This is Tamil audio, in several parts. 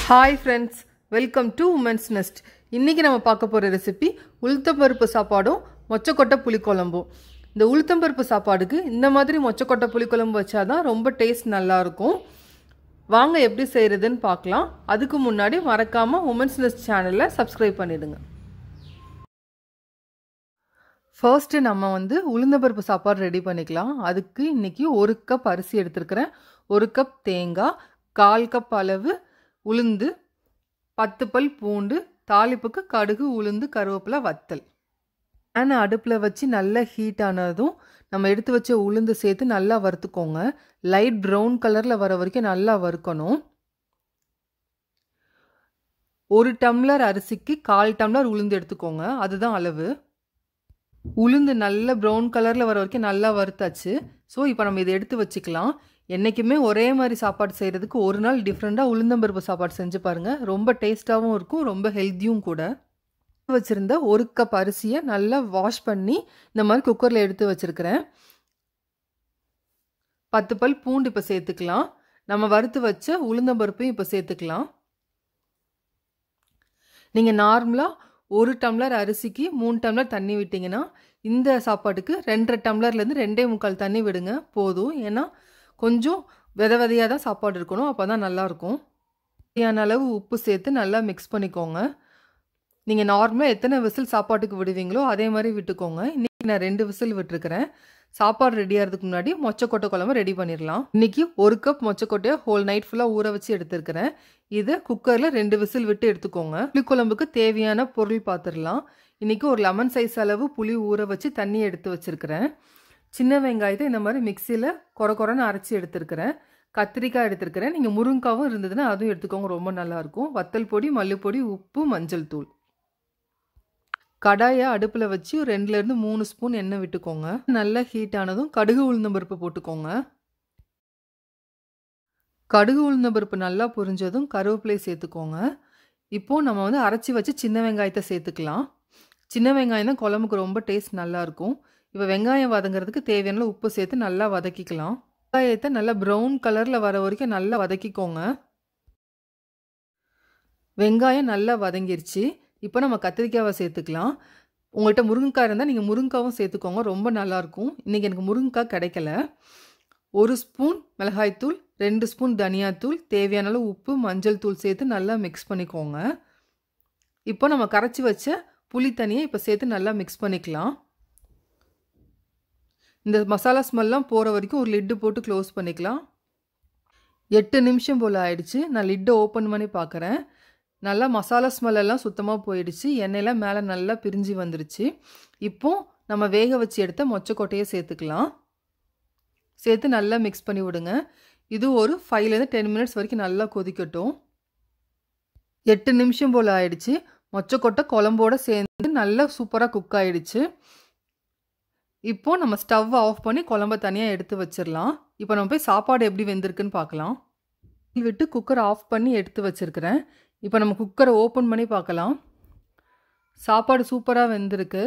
Hi friends, welcome to Women's Nest. இன்னைக்கு நம்ம பார்க்க போற ரெசிபி உளுத்தம் பருப்பு சாப்பாடும் மொச்சக்கொட்டை புளிக்குழம்பும். இந்த உளுத்தம் பருப்பு சாப்பாடுக்கு இந்த மாதிரி மொச்சக்கொட்டை புளிக்குழம்பு வச்சாதான் ரொம்ப டேஸ்ட் நல்லா இருக்கும். வாங்க எப்படி செய்யறதுன்னு பார்க்கலாம். அதுக்கு முன்னாடி மறக்காம Women's Nest சேனலை சப்ஸ்கிரைப் பண்ணிடுங்க. ஃபர்ஸ்ட் நம்ம உளுந்தம் பருப்பு சாப்பாடு ரெடி பண்ணிக்கலாம். அதுக்கு இன்னைக்கு 1 கப் அரிசி எடுத்துக்கிறேன். 1 கப் தேங்காய், 1/4 கப் அளவு உளுந்து, 10 பல் பூண்டு, தாளிப்புக்கு கடுகு, உளுந்து, கருவேப்பிலை, வத்தல். பேனை அடுப்பில் வச்சு நல்லா ஹீட் ஆனதும் நம்ம எடுத்து வச்ச உளுந்து சேர்த்து நல்லா வறுத்துக்கோங்க. லைட் ப்ரௌன் கலரில் வர வரைக்கும் நல்லா வறுக்கணும். 1 டம்ளர் அரிசிக்கு 1/4 டம்ளர் உளுந்து எடுத்துக்கோங்க, அதுதான் அளவு. உளுந்து நல்ல ப்ரௌன் கலரில் வர வரைக்கும் நல்லா வறுத்தாச்சு. ஸோ இப்போ நம்ம இதை எடுத்து வச்சுக்கலாம். என்றைக்குமே ஒரே மாதிரி சாப்பாடு செய்கிறதுக்கு ஒரு நாள் டிஃப்ரெண்ட்டாக உளுந்தம்பருப்பு சாப்பாடு செஞ்சு பாருங்கள். ரொம்ப டேஸ்ட்டாகவும் இருக்கும், ரொம்ப ஹெல்த்தியும் கூட. வச்சுருந்த 1 கப் அரிசியை நல்லா வாஷ் பண்ணி இந்த மாதிரி குக்கரில் எடுத்து வச்சுருக்கிறேன். 10 பல் பூண்டு இப்போ சேர்த்துக்கலாம். நம்ம வறுத்து வச்ச உளுந்தம்பருப்பையும் இப்போ சேர்த்துக்கலாம். நீங்கள் நார்மலாக 1 டம்ளர் அரிசிக்கு 3 டம்ளர் தண்ணி விட்டிங்கன்னா இந்த சாப்பாட்டுக்கு 2.5 டம்ளர்லேருந்து 2.25 தண்ணி விடுங்க போதும். ஏன்னா கொஞ்சம் விதையாக தான் சாப்பாடு இருக்கணும், அப்போ தான் நல்லாயிருக்கும். தேவையான அளவு உப்பு சேர்த்து நல்லா மிக்ஸ் பண்ணிக்கோங்க. நீங்கள் நார்மலாக எத்தனை விசில் சாப்பாட்டுக்கு விடுவீங்களோ அதே மாதிரி விட்டுக்கோங்க. இன்றைக்கி நான் 2 விசில் விட்டுருக்கிறேன். சாப்பாடு ரெடி ஆகிறதுக்கு முன்னாடி மொச்சக்கொட்டை குழம்பு ரெடி பண்ணிடலாம். இன்றைக்கி 1 கப் மொச்சக்கொட்டையை ஹோல் நைட் ஃபுல்லாக ஊற வச்சு எடுத்துருக்கிறேன். இதை குக்கரில் 2 விசில் விட்டு எடுத்துக்கோங்க. புளிக்குழம்புக்கு தேவையான பொருள் பார்த்துடலாம். இன்றைக்கி ஒரு லெமன் சைஸ் அளவு புளி ஊற வச்சு தண்ணி எடுத்து வச்சுருக்கிறேன். சின்ன வெங்காயத்தை இந்த மாதிரி மிக்சியில் கொரன்னு அரைச்சி எடுத்துருக்கிறேன். கத்திரிக்காய் எடுத்துருக்கிறேன். நீங்கள் முருங்காவும் இருந்ததுன்னா அதுவும் எடுத்துக்கோங்க, ரொம்ப நல்லாயிருக்கும். வத்தல் பொடி, மல்லிப்பொடி, உப்பு, மஞ்சள் தூள். கடாயை அடுப்பில் வச்சு 2லேருந்து 3 ஸ்பூன் எண்ணெய் விட்டுக்கோங்க. நல்லா ஹீட் ஆனதும் கடுகு உளுந்தம்பருப்பு போட்டுக்கோங்க. கடுகு உளுந்தம்பருப்பு நல்லா பொரிஞ்சதும் கருவேப்பிலை சேர்த்துக்கோங்க. இப்போது நம்ம அரைச்சி வச்சு சின்ன வெங்காயத்தை சேர்த்துக்கலாம். சின்ன வெங்காயம் தான் குழம்புக்கு ரொம்ப டேஸ்ட் நல்லாயிருக்கும். இப்போ வெங்காயம் வதங்கிறதுக்கு தேவையான உப்பு சேர்த்து நல்லா வதக்கிக்கலாம். வெங்காயத்தை நல்லா ப்ரௌன் கலரில் வர வரைக்கும் நல்லா வதக்கிக்கோங்க. வெங்காயம் நல்லா வதங்கிருச்சு. இப்போ நம்ம கத்திரிக்காவை சேர்த்துக்கலாம். உங்கள்கிட்ட முருங்கைக்காய் இருந்தால் நீங்கள் முருங்கைக்காவும் சேர்த்துக்கோங்க, ரொம்ப நல்லாயிருக்கும். இன்றைக்கி எனக்கு முருங்கைக்காய் கிடைக்கல. 1 ஸ்பூன் மிளகாய்த்தூள், 2 ஸ்பூன் தனியாத்தூள், தேவையான அளவு உப்பு, மஞ்சள் தூள் சேர்த்து நல்லா மிக்ஸ் பண்ணிக்கோங்க. இப்போ நம்ம கரைச்சி வச்ச புளி தண்ணியை இப்போ சேர்த்து நல்லா மிக்ஸ் பண்ணிக்கலாம். இந்த மசாலா ஸ்மெல்லாம் போகிற வரைக்கும் ஒரு லிட்டு போட்டு க்ளோஸ் பண்ணிக்கலாம். 8 நிமிஷம் போல் ஆயிடுச்சு. நான் லிட்டை ஓப்பன் பண்ணி பார்க்குறேன். நல்லா மசாலா ஸ்மெல்லாம் சுத்தமாக போயிடுச்சு. எண்ணெயெல்லாம் மேலே நல்லா பிரிஞ்சு வந்துருச்சு. இப்போது நம்ம வேக வச்சு எடுத்த மொச்சக்கொட்டையை சேர்த்துக்கலாம். சேர்த்து நல்லா மிக்ஸ் பண்ணி விடுங்க. இது ஒரு 5லேருந்து 10 மினிட்ஸ் வரைக்கும் நல்லா கொதிக்கட்டும். 8 நிமிஷம் போல் ஆயிடுச்சு. மொச்சக்கொட்டை குழம்போடு சேர்ந்து நல்லா சூப்பராக குக் ஆகிடுச்சு. இப்போது நம்ம ஸ்டவ்வை ஆஃப் பண்ணி குழம்ப தனியாக எடுத்து வச்சிடலாம். இப்போ நம்ம போய் சாப்பாடு எப்படி வெந்திருக்குன்னு பார்க்கலாம். விட்டு குக்கரை ஆஃப் பண்ணி எடுத்து வச்சுருக்கிறேன். இப்போ நம்ம குக்கரை ஓப்பன் பண்ணி பார்க்கலாம். சாப்பாடு சூப்பராக வெந்திருக்கு.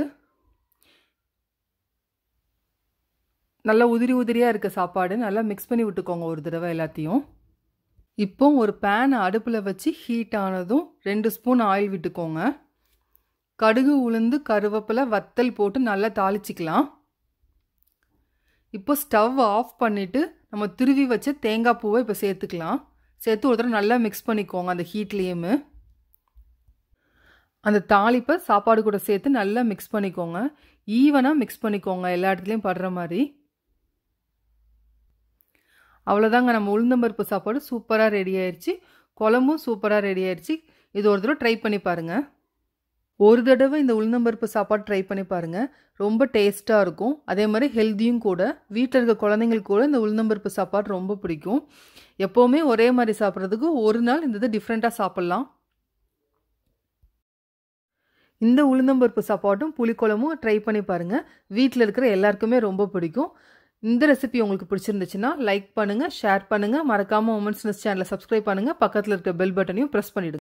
நல்லா உதிரி உதிரியாக இருக்குது சாப்பாடு. நல்லா மிக்ஸ் பண்ணி விட்டுக்கோங்க ஒரு தடவை எல்லாத்தையும். இப்போ ஒரு பேனை அடுப்பில் வச்சு ஹீட் ஆனதும் 2 ஸ்பூன் ஆயில் விட்டுக்கோங்க. கடுகு, உளுந்து, கருவேப்பிலை, வத்தல் போட்டு நல்லா தாளிச்சிக்கலாம். இப்போ ஸ்டவ் ஆஃப் பண்ணிவிட்டு நம்ம துருவி வச்ச தேங்காய் பூவை இப்போ சேர்த்துக்கலாம். சேர்த்து ஒரு தடவை நல்லா மிக்ஸ் பண்ணிக்கோங்க. அந்த ஹீட்லேயுமே அந்த தாளிப்பை சாப்பாடு கூட சேர்த்து நல்லா மிக்ஸ் பண்ணிக்கோங்க. ஈவனாக மிக்ஸ் பண்ணிக்கோங்க, எல்லா இடத்துலையும் படுற மாதிரி. அவ்வளோதாங்க, நம்ம உளுந்தம்பருப்பு சாப்பாடு சூப்பராக ரெடி ஆயிடுச்சு. குழம்பும் சூப்பராக ரெடி ஆயிடுச்சு. இது ஒரு தடவை ட்ரை பண்ணி பாருங்கள். ஒரு தடவை இந்த உளுந்தம்பருப்பு சாப்பாடு ட்ரை பண்ணி பாருங்கள். ரொம்ப டேஸ்ட்டாக இருக்கும், அதே மாதிரி ஹெல்த்தியும் கூட. வீட்டில் இருக்க குழந்தைங்களுக்கு கூட இந்த உளுந்தம்பருப்பு சாப்பாடு ரொம்ப பிடிக்கும். எப்போவுமே ஒரே மாதிரி சாப்பிட்றதுக்கு ஒரு நாள் இந்த இது டிஃப்ரெண்ட்டாக சாப்பிட்லாம். இந்த உளுந்தம்பருப்பு சாப்பாடும் புளிக்குழம்பும் ட்ரை பண்ணி பாருங்கள். வீட்டில் இருக்கிற எல்லாருக்குமே ரொம்ப பிடிக்கும். இந்த ரெசிபி உங்களுக்கு பிடிச்சிருந்துச்சுன்னா லைக் பண்ணுங்கள், ஷேர் பண்ணுங்கள். மறக்காமல் உமன்ஸ் நெஸ்ட் சேனலை சப்ஸ்கிரைப் பண்ணுங்கள். பக்கத்தில் இருக்க பெல் பட்டனையும் ப்ரெஸ் பண்ணிவிடுங்க.